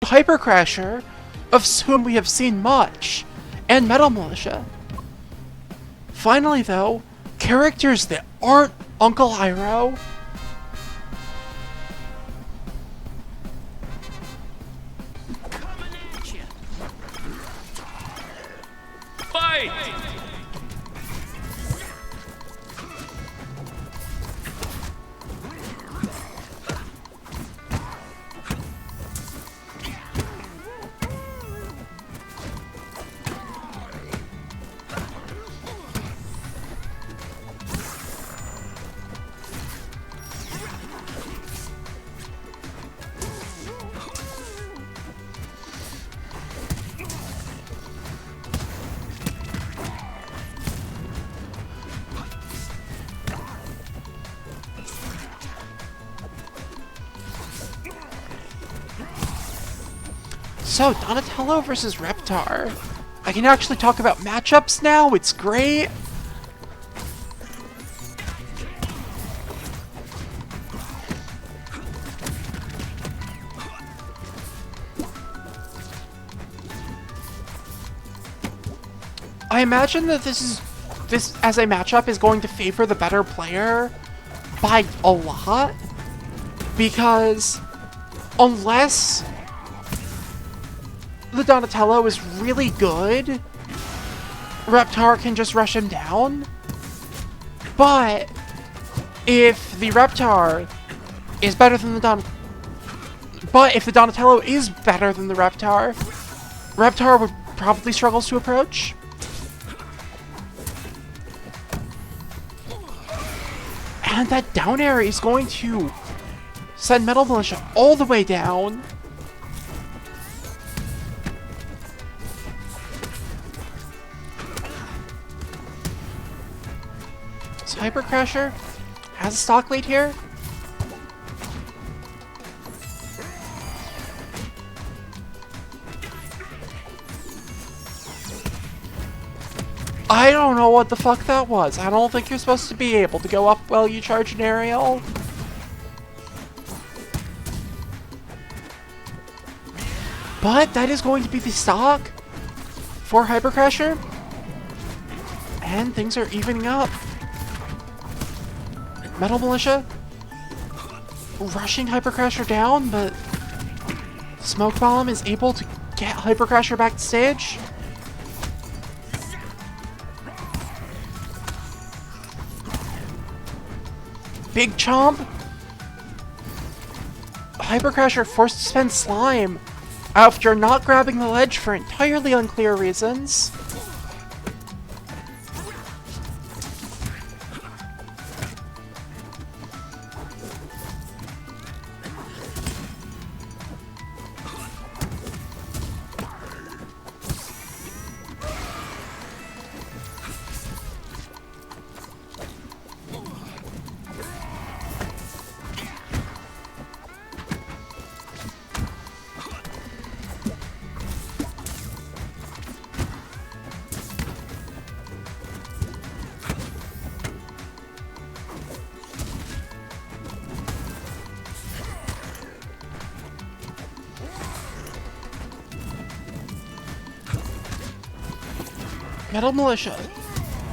Hyper Crasher, of whom we have seen much, and Metal Militia. Finally though, characters that aren't Uncle Iroh. Fight! So, Donatello versus Reptar. I can actually talk about matchups now, it's great! I imagine that this as a matchup is going to favor the better player by a lot, because unless the Donatello is really good, Reptar can just rush him down. But if the Reptar is better than the if the Donatello is better than the Reptar, Reptar would probably struggle to approach. And that down air is going to send Metal Militia all the way down. So Hyper Crasher has a stock lead here. I don't know what the fuck that was. I don't think you're supposed to be able to go up while you charge an aerial. But that is going to be the stock for Hyper Crasher. And things are evening up. Metal Militia rushing Hyper Crasher down, but Smoke Bomb is able to get Hyper Crasher back to stage. Big Chomp! Hyper Crasher forced to spend Slime after not grabbing the ledge for entirely unclear reasons. Metal Militia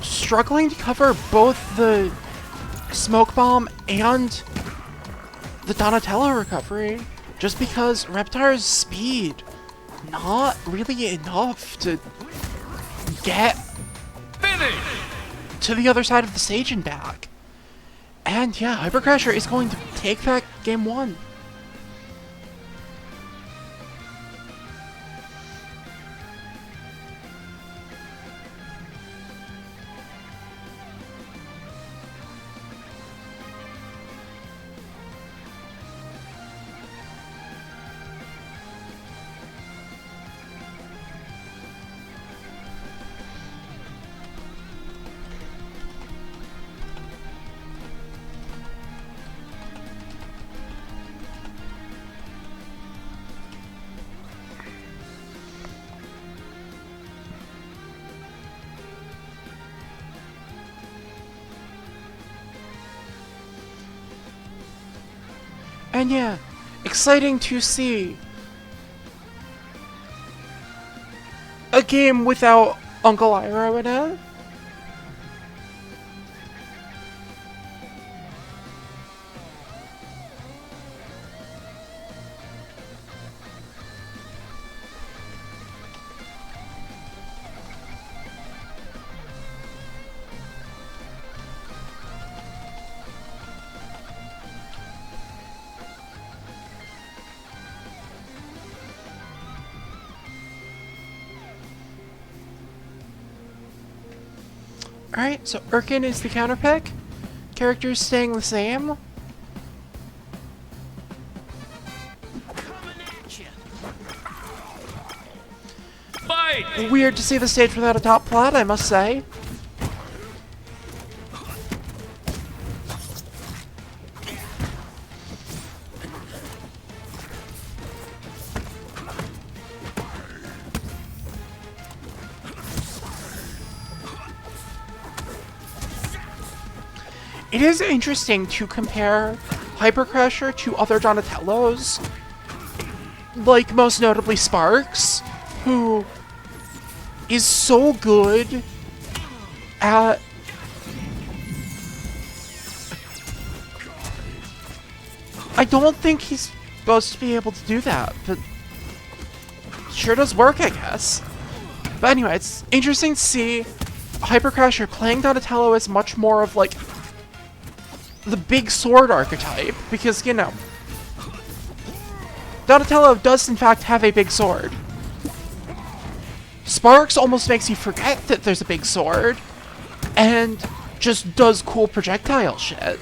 struggling to cover both the Smoke Bomb and the Donatello recovery, just because Reptar's speed not really enough to get to the other side of the stage and back. And yeah, Hyper Crasher is going to take back game one. And yeah, exciting to see a game without Uncle Iroh in it. Alright, so Urkin is the counterpick. Characters staying the same. Fight! Weird to see the stage without a top plot, I must say. It is interesting to compare Hyper Crasher to other Donatellos, like most notably Sparks, who is so good at I don't think he's supposed to be able to do that, but sure does work, I guess. But anyway, it's interesting to see Hyper Crasher playing Donatello as much more of like the big sword archetype, because, you know, Donatello does in fact have a big sword. Sparks almost makes you forget that there's a big sword, and just does cool projectile shit.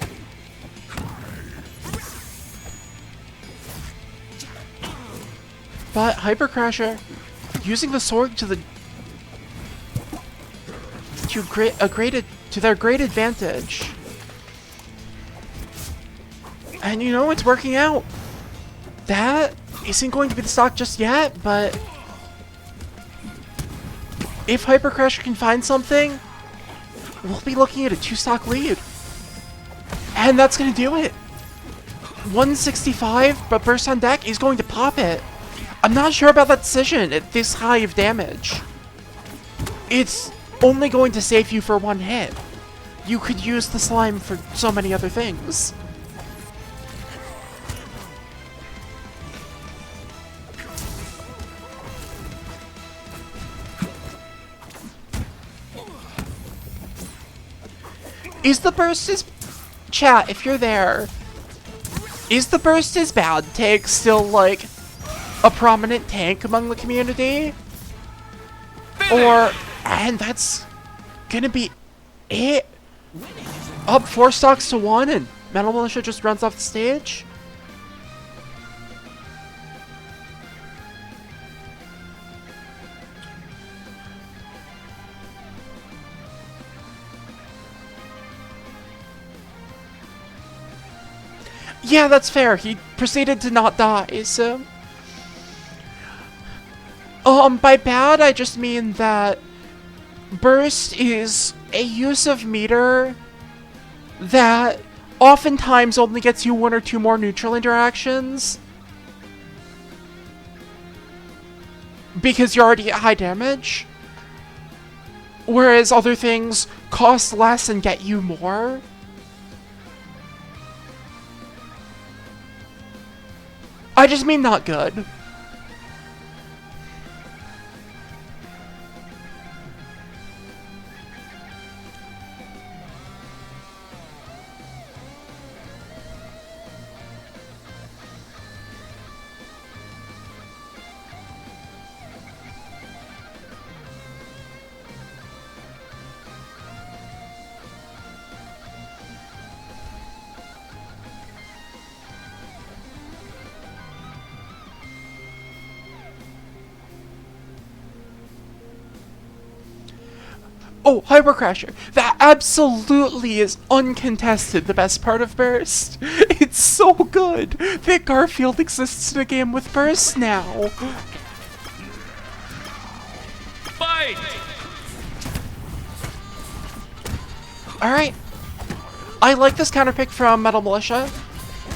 But Hyper Crasher, using the sword to their great advantage. And you know, it's working out. That isn't going to be the stock just yet, but if Hyper Crasher can find something, we'll be looking at a 2-stock lead. And that's going to do it. 165, but Burst on deck is going to pop it. I'm not sure about that decision at this high of damage. It's only going to save you for one hit. You could use the slime for so many other things. Is the burst as... Chat, if you're there, is the burst as bad take still, like, a prominent tank among the community? Or... And that's gonna be it? Up 4 stocks to 1 and Metal Militia just runs off the stage? Yeah, that's fair. He proceeded to not die, so... By bad, I just mean that Burst is a use of meter that oftentimes only gets you 1 or 2 more neutral interactions. Because you're already at high damage. Whereas other things cost less and get you more. I just mean not good. Oh, Hyper Crasher. That absolutely is uncontested the best part of Burst. It's so good that Garfield exists in a game with Burst now. Fight! Alright. I like this counterpick from Metal Militia.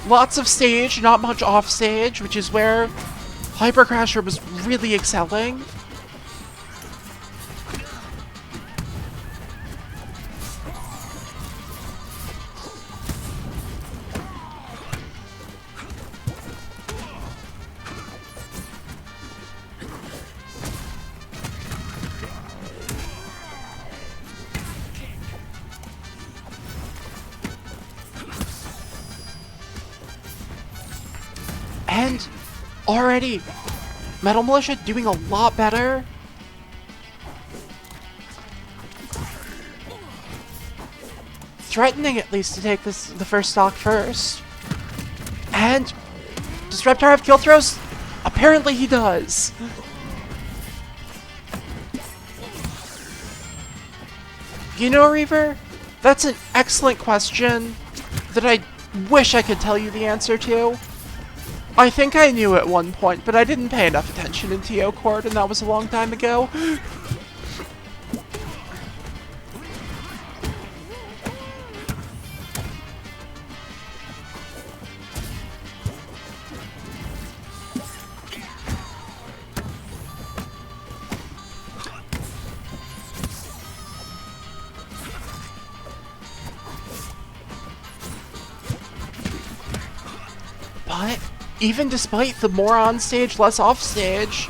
Lots of stage, not much off stage, which is where Hyper Crasher was really excelling. already. Metal Militia doing a lot better. Threatening at least to take the first stock first. And does Reptar have kill throws? Apparently he does. You know, Reaver, that's an excellent question that I wish I could tell you the answer to. I think I knew at one point, but I didn't pay enough attention in TO Court, and that was a long time ago. But even despite the more on stage, less off stage,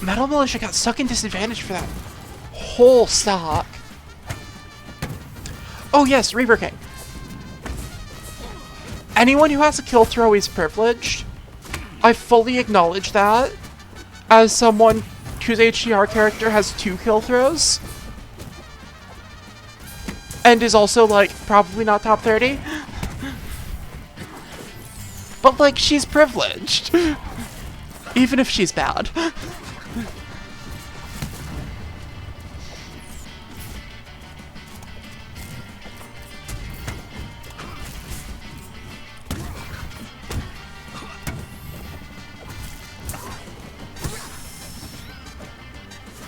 Metal Militia got stuck in disadvantage for that whole stock. Oh yes, Reaver King. Anyone who has a kill throw is privileged. I fully acknowledge that as someone whose HDR character has 2 kill throws and is also like probably not top 30. But, like, she's privileged. Even if she's bad.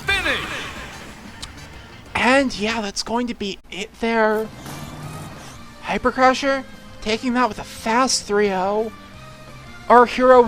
Finish! And, yeah, that's going to be it there. Hyper Crusher taking that with a fast 3-0. Our hero with